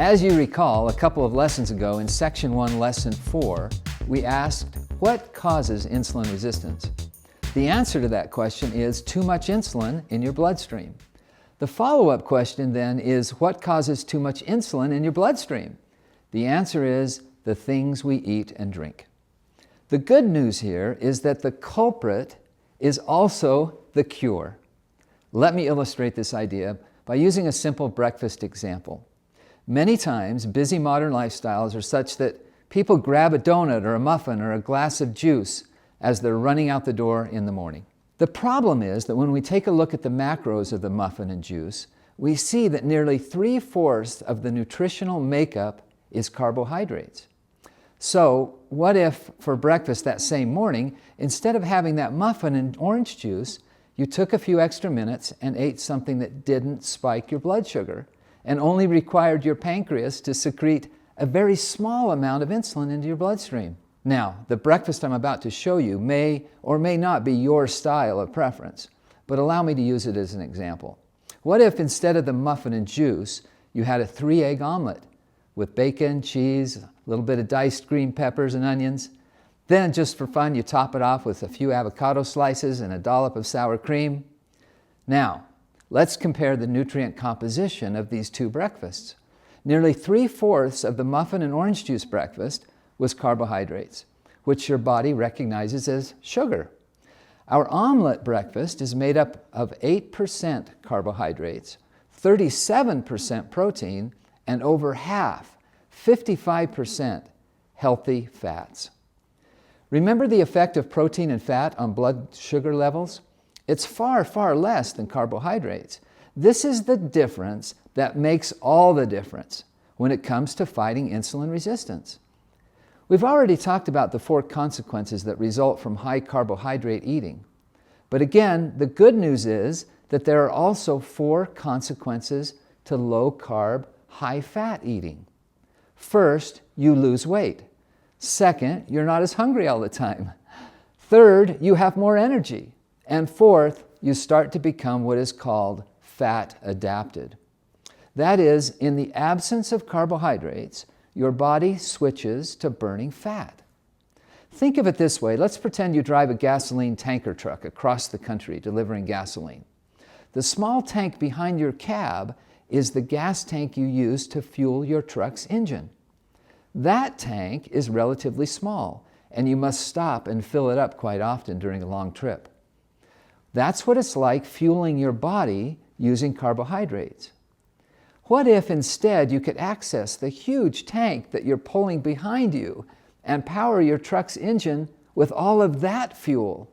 As you recall, a couple of lessons ago in Section 1, Lesson 4, we asked, what causes insulin resistance? The answer to that question is too much insulin in your bloodstream. The follow-up question then is, what causes too much insulin in your bloodstream? The answer is the things we eat and drink. The good news here is that the culprit is also the cure. Let me illustrate this idea by using a simple breakfast example. Many times, busy modern lifestyles are such that people grab a donut or a muffin or a glass of juice as they're running out the door in the morning. The problem is that when we take a look at the macros of the muffin and juice, we see that nearly 3/4 of the nutritional makeup is carbohydrates. So what if for breakfast that same morning, instead of having that muffin and orange juice, you took a few extra minutes and ate something that didn't spike your blood sugar and only required your pancreas to secrete a very small amount of insulin into your bloodstream? Now, the breakfast I'm about to show you may or may not be your style of preference, but allow me to use it as an example. What if instead of the muffin and juice, you had a 3-egg omelet with bacon, cheese, a little bit of diced green peppers and onions? Then, just for fun, you top it off with a few avocado slices and a dollop of sour cream. Now, let's compare the nutrient composition of these two breakfasts. Nearly 3/4 of the muffin and orange juice breakfast was carbohydrates, which your body recognizes as sugar. Our omelet breakfast is made up of 8% carbohydrates, 37% protein, and over half, 55%, healthy fats. Remember the effect of protein and fat on blood sugar levels? It's far, far less than carbohydrates. This is the difference that makes all the difference when it comes to fighting insulin resistance. We've already talked about the 4 consequences that result from high carbohydrate eating. But again, the good news is that there are also 4 consequences to low-carb, high-fat eating. First, you lose weight. Second, you're not as hungry all the time. Third, you have more energy. And fourth, you start to become what is called fat adapted. That is, in the absence of carbohydrates, your body switches to burning fat. Think of it this way. Let's pretend you drive a gasoline tanker truck across the country delivering gasoline. The small tank behind your cab is the gas tank you use to fuel your truck's engine. That tank is relatively small, and you must stop and fill it up quite often during a long trip. That's what it's like fueling your body using carbohydrates. What if instead you could access the huge tank that you're pulling behind you and power your truck's engine with all of that fuel?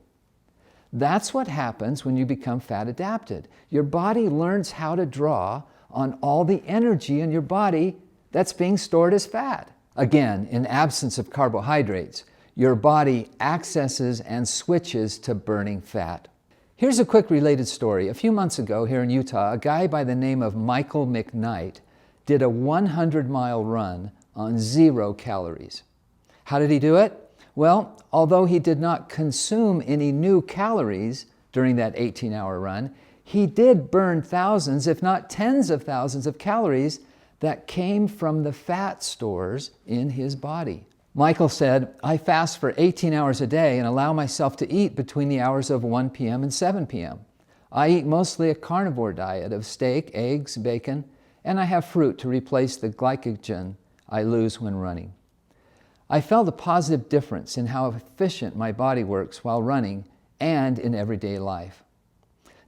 That's what happens when you become fat adapted. Your body learns how to draw on all the energy in your body that's being stored as fat. Again, in absence of carbohydrates, your body accesses and switches to burning fat. Here's a quick related story. A few months ago here in Utah, a guy by the name of Michael McKnight did a 100-mile run on 0 calories. How did he do it? Well, although he did not consume any new calories during that 18-hour run, he did burn thousands, if not tens of thousands of calories that came from the fat stores in his body. Michael said, I fast for 18 hours a day and allow myself to eat between the hours of 1 p.m. and 7 p.m. I eat mostly a carnivore diet of steak, eggs, bacon, and I have fruit to replace the glycogen I lose when running. I felt a positive difference in how efficient my body works while running and in everyday life.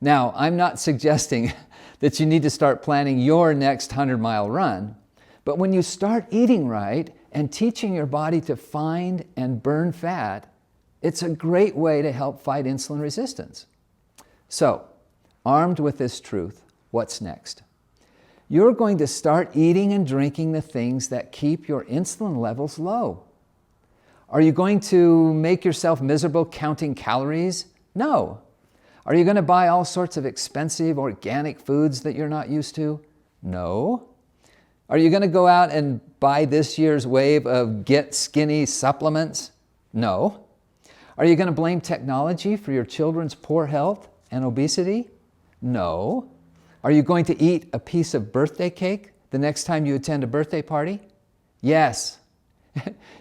Now, I'm not suggesting that you need to start planning your next 100-mile run, but when you start eating right and teaching your body to find and burn fat, it's a great way to help fight insulin resistance. So, armed with this truth, what's next? You're going to start eating and drinking the things that keep your insulin levels low. Are you going to make yourself miserable counting calories? No. Are you going to buy all sorts of expensive organic foods that you're not used to? No. Are you going to go out and buy this year's wave of Get Skinny supplements? No. Are you going to blame technology for your children's poor health and obesity? No. Are you going to eat a piece of birthday cake the next time you attend a birthday party? Yes.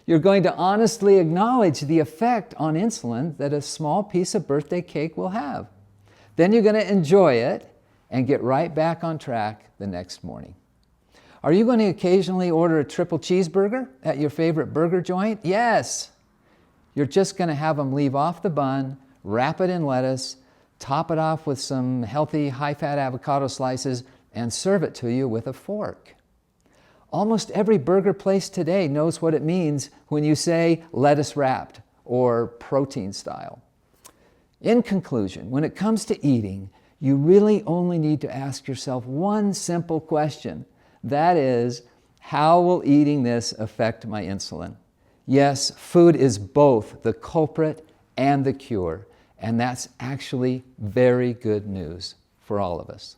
You're going to honestly acknowledge the effect on insulin that a small piece of birthday cake will have. Then you're going to enjoy it and get right back on track the next morning. Are you going to occasionally order a triple cheeseburger at your favorite burger joint? Yes. You're just going to have them leave off the bun, wrap it in lettuce, top it off with some healthy high-fat avocado slices, and serve it to you with a fork. Almost every burger place today knows what it means when you say lettuce wrapped or protein style. In conclusion, when it comes to eating, you really only need to ask yourself one simple question. That is, how will eating this affect my insulin? Yes, food is both the culprit and the cure, and that's actually very good news for all of us.